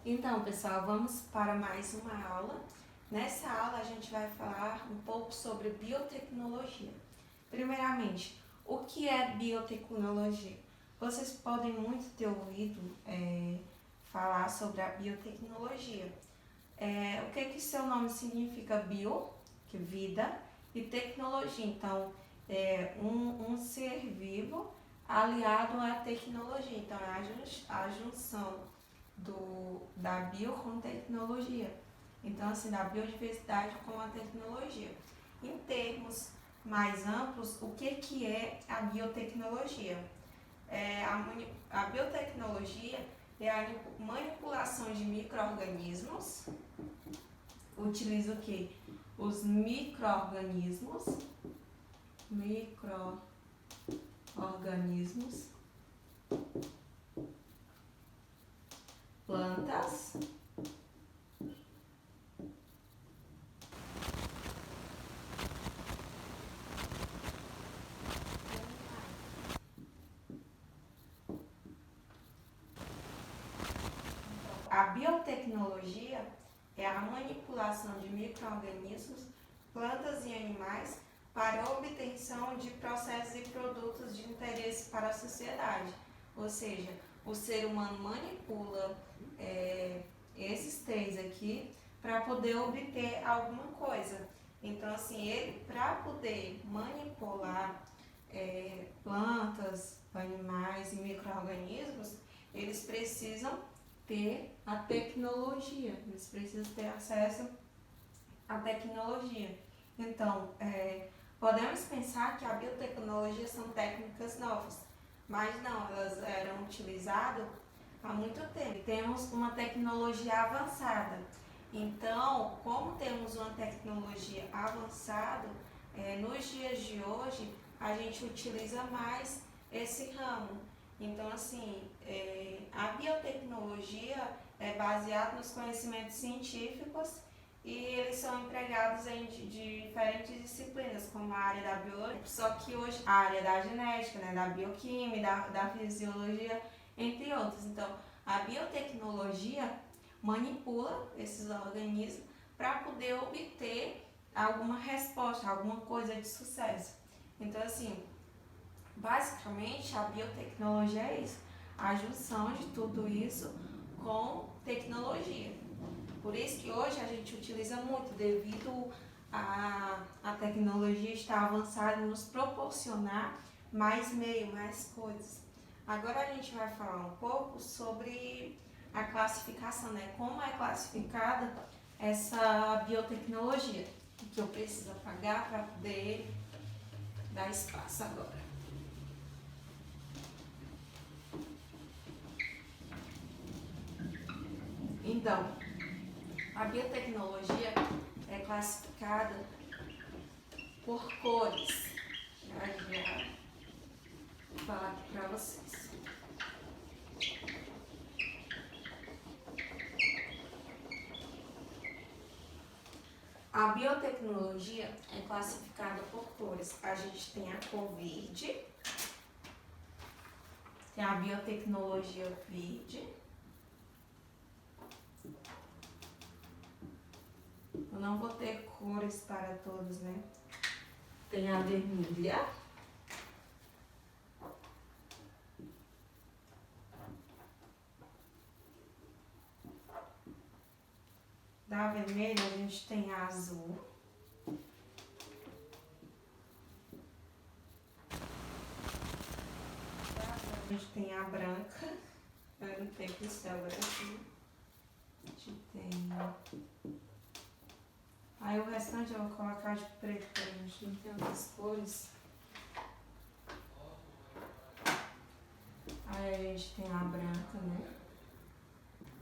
Então, pessoal, vamos para mais uma aula. Nessa aula, a gente vai falar um pouco sobre biotecnologia. Primeiramente, o que é biotecnologia? Vocês podem muito ter ouvido falar sobre a biotecnologia. O que seu nome significa? Bio, que vida, e tecnologia. Então, um ser vivo aliado à tecnologia. Então, é a junção da bio com tecnologia. Então, assim, da biodiversidade com a tecnologia. Em termos mais amplos, o que é a biotecnologia? A biotecnologia é a manipulação de micro-organismos. Utiliza o quê? Os micro-organismos plantas, a biotecnologia é a manipulação de micro-organismos, plantas e animais para a obtenção de processos e produtos de interesse para a sociedade. Ou seja, o ser humano manipula esses três aqui para poder obter alguma coisa. Então, assim, ele, para poder manipular plantas, animais e micro-organismos, eles precisam ter a tecnologia, eles precisam ter acesso à tecnologia. Então, podemos pensar que a biotecnologia são técnicas novas, mas não, elas eram utilizadas há muito tempo. Temos uma tecnologia avançada. Então, como temos uma tecnologia avançada, nos dias de hoje, a gente utiliza mais esse ramo. Então, assim, a biotecnologia é baseada nos conhecimentos científicos e eles são empregados em diferentes disciplinas, como a área da biologia, só que hoje a área da genética, né, da bioquímica, da fisiologia, entre outros. Então, a biotecnologia manipula esses organismos para poder obter alguma resposta, alguma coisa de sucesso. Então, assim, basicamente, a biotecnologia é isso, a junção de tudo isso com tecnologia. Por isso que hoje a gente utiliza muito, devido a tecnologia estar avançada e nos proporcionar mais meio, mais coisas. Agora a gente vai falar um pouco sobre a classificação, né? Como é classificada essa biotecnologia, que eu preciso apagar para poder dar espaço agora. Então, a biotecnologia é classificada por cores. Vou falar aqui para vocês. A biotecnologia é classificada por cores. A gente tem a cor verde, tem a biotecnologia verde. Eu não vou ter cores para todos, né? Tem a vermelha. Da vermelha a gente tem a azul. A gente tem a branca. Eu não tenho pincel branco. A gente tem... Aí o restante eu vou colocar de preto, porque a gente não tem outras cores. Aí a gente tem a branca, né?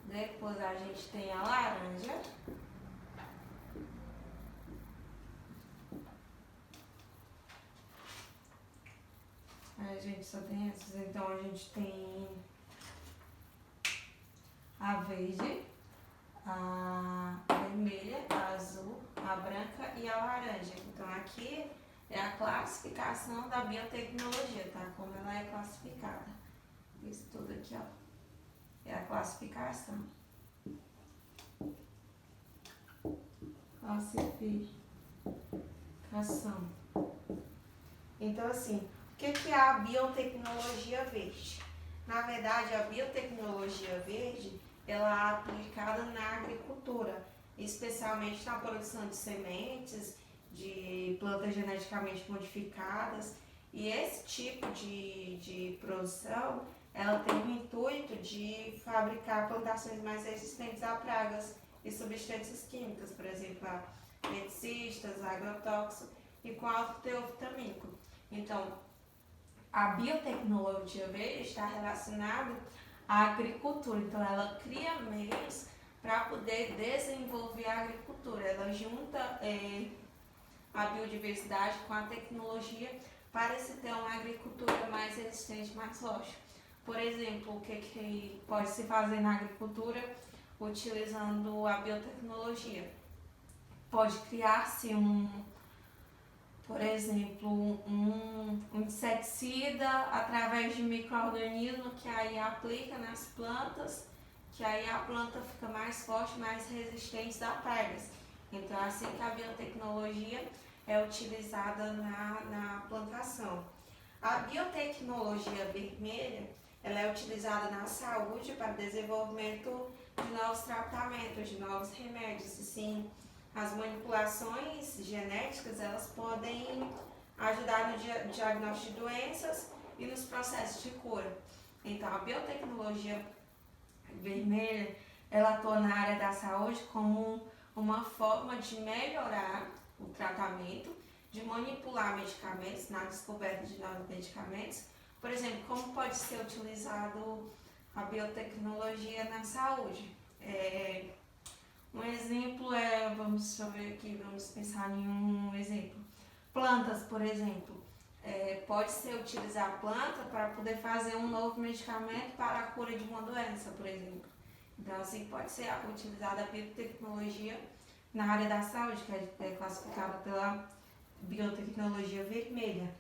Depois a gente tem a laranja. Aí a gente só tem essas. Então a gente tem a verde, a vermelha, a azul, a branca e a laranja. Então aqui é a classificação da biotecnologia, tá? Como ela é classificada. Isso tudo aqui, ó, é a classificação. classificação. Então, assim, o que é a biotecnologia verde? Na verdade, a biotecnologia verde, ela é aplicada na agricultura, especialmente na produção de sementes, de plantas geneticamente modificadas. E esse tipo de produção, ela tem o intuito de fabricar plantações mais resistentes a pragas e substâncias químicas, por exemplo, a pesticidas, agrotóxicos e com alto teor vitamínico. Então, a biotecnologia verde está relacionada à agricultura. Então, ela cria meios para poder desenvolver a agricultura. Ela junta a biodiversidade com a tecnologia para se ter uma agricultura mais resistente, mais rocha. Por exemplo, o que pode se fazer na agricultura utilizando a biotecnologia? Pode criar-se por exemplo, um inseticida através de micro-organismo que aí aplica nas plantas, que aí a planta fica mais forte, mais resistente a pragas. Então, é assim que a biotecnologia é utilizada na plantação. A biotecnologia vermelha, ela é utilizada na saúde para desenvolvimento de novos tratamentos, de novos remédios. E sim, as manipulações genéticas, elas podem ajudar no diagnóstico de doenças e nos processos de cura. Então, a biotecnologia vermelha, ela atua na área da saúde como uma forma de melhorar o tratamento, de manipular medicamentos, na descoberta de novos medicamentos. Por exemplo, como pode ser utilizado a biotecnologia na saúde? Um exemplo vamos pensar em um exemplo. Plantas, por exemplo. Pode ser utilizar a planta para poder fazer um novo medicamento para a cura de uma doença, por exemplo. Então, assim, pode ser utilizada a biotecnologia na área da saúde, que é classificada pela biotecnologia vermelha.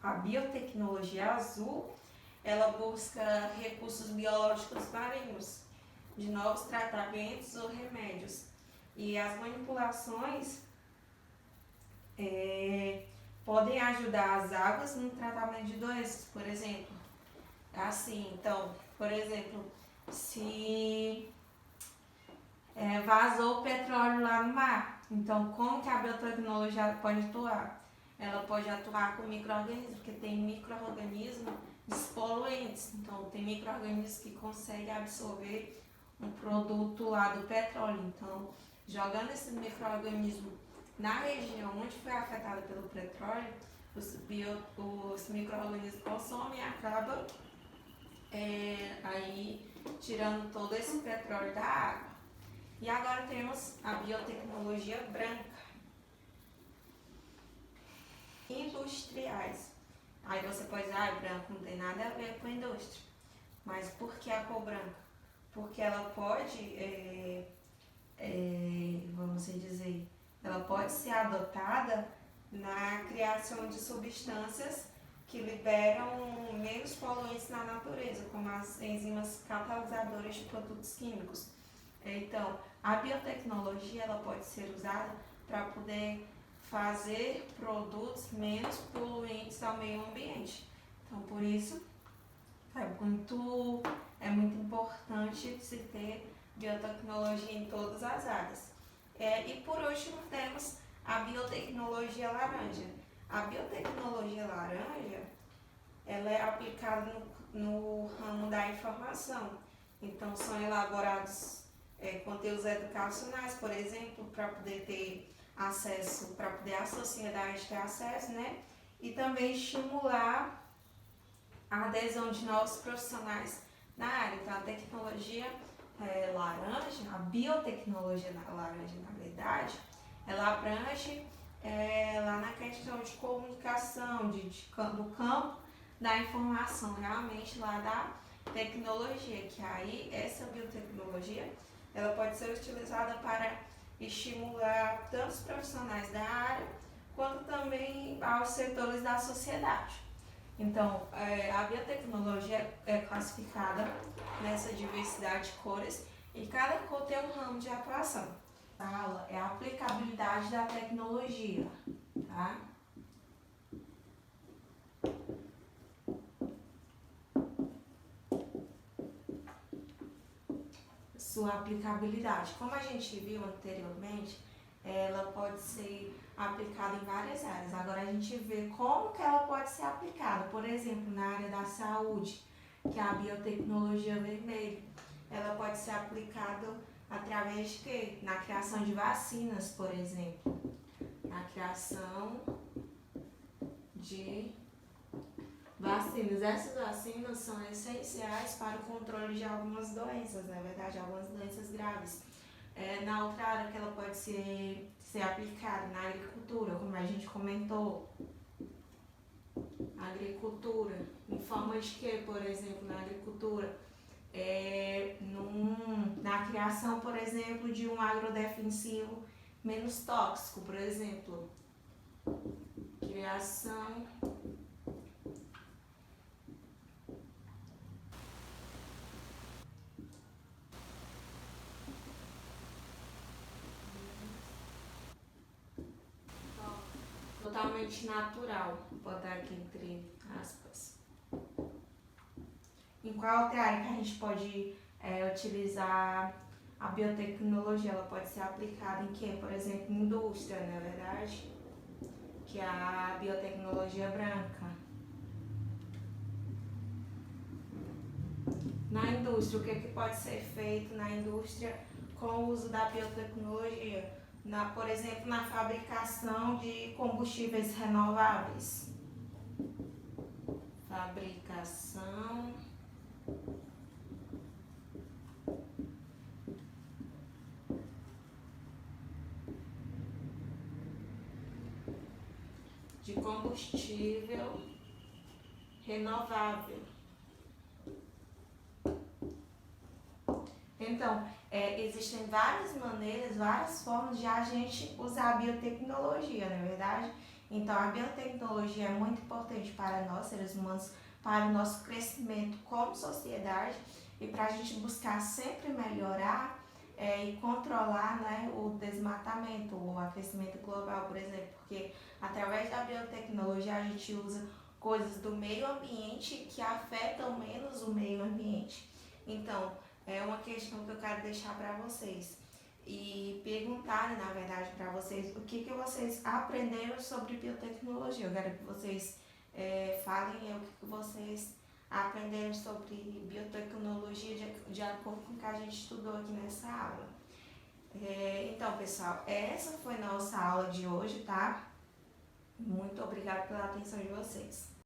A biotecnologia azul, ela busca recursos biológicos marinhos, de novos tratamentos ou remédios. E as manipulações podem ajudar as águas no tratamento de doenças, por exemplo. Assim, então, por exemplo, se vazou o petróleo lá no mar, então como que a biotecnologia pode atuar? Ela pode atuar com micro-organismos, porque tem micro-organismos despoluentes, então tem micro-organismos que conseguem absorver um produto lá do petróleo. Então, jogando esse micro-organismo na região onde foi afetada pelo petróleo, os micro-organismos consomem e acabam aí tirando todo esse petróleo da água. E agora temos a biotecnologia branca. Industriais. Aí você pode dizer, branco não tem nada a ver com a indústria. Mas por que a cor branca? Porque ela pode, vamos dizer, ela pode ser adotada na criação de substâncias que liberam menos poluentes na natureza, como as enzimas catalisadoras de produtos químicos. Então, a biotecnologia ela pode ser usada para poder fazer produtos menos poluentes ao meio ambiente. Então, por isso, é muito importante se ter biotecnologia em todas as áreas. E por último, temos a biotecnologia laranja. A biotecnologia laranja, ela é aplicada no ramo da informação. Então, são elaborados conteúdos educacionais, por exemplo, para poder ter acesso, para poder a sociedade ter acesso, né? E também estimular a adesão de novos profissionais na área. Então, a tecnologia laranja, a biotecnologia laranja, na verdade, ela abrange lá na questão de comunicação, do campo da informação, realmente lá da tecnologia, que aí essa biotecnologia ela pode ser utilizada para estimular tanto os profissionais da área, quanto também aos setores da sociedade. Então, a biotecnologia é classificada nessa diversidade de cores e cada cor tem um ramo de atuação. A aula é a aplicabilidade da tecnologia, tá? Sua aplicabilidade. Como a gente viu anteriormente, ela pode ser aplicada em várias áreas. Agora a gente vê como que ela pode ser aplicada. Por exemplo, na área da saúde, que é a biotecnologia vermelha. Ela pode ser aplicada através de quê? Na criação de vacinas, por exemplo. Na criação de vacinas. Essas vacinas são essenciais para o controle de algumas doenças, na verdade, algumas doenças graves. Na outra área que ela pode ser aplicada, na agricultura, como a gente comentou. Agricultura, em forma de que, por exemplo, na agricultura? Na criação, por exemplo, de um agrodefensivo menos tóxico, por exemplo. Criação totalmente natural, vou botar aqui entre aspas. Em qual outra área que a gente pode utilizar a biotecnologia? Ela pode ser aplicada em quê? Por exemplo, indústria, não é verdade? Que é a biotecnologia branca. Na indústria, o que pode ser feito na indústria com o uso da biotecnologia? Por exemplo, na fabricação de combustíveis renováveis. Fabricação de combustível renovável. Então, existem várias maneiras, várias formas de a gente usar a biotecnologia, não é verdade? Então, a biotecnologia é muito importante para nós, seres humanos, para o nosso crescimento como sociedade e para a gente buscar sempre melhorar e controlar, né, o desmatamento, o aquecimento global, por exemplo, porque através da biotecnologia a gente usa coisas do meio ambiente que afetam menos o meio ambiente. Então, é uma questão que eu quero deixar para vocês e perguntarem, na verdade, para vocês o que vocês aprenderam sobre biotecnologia. Eu quero que vocês falem o que vocês aprenderam sobre biotecnologia de acordo com o que a gente estudou aqui nessa aula. Então, pessoal, essa foi nossa aula de hoje, tá? Muito obrigada pela atenção de vocês.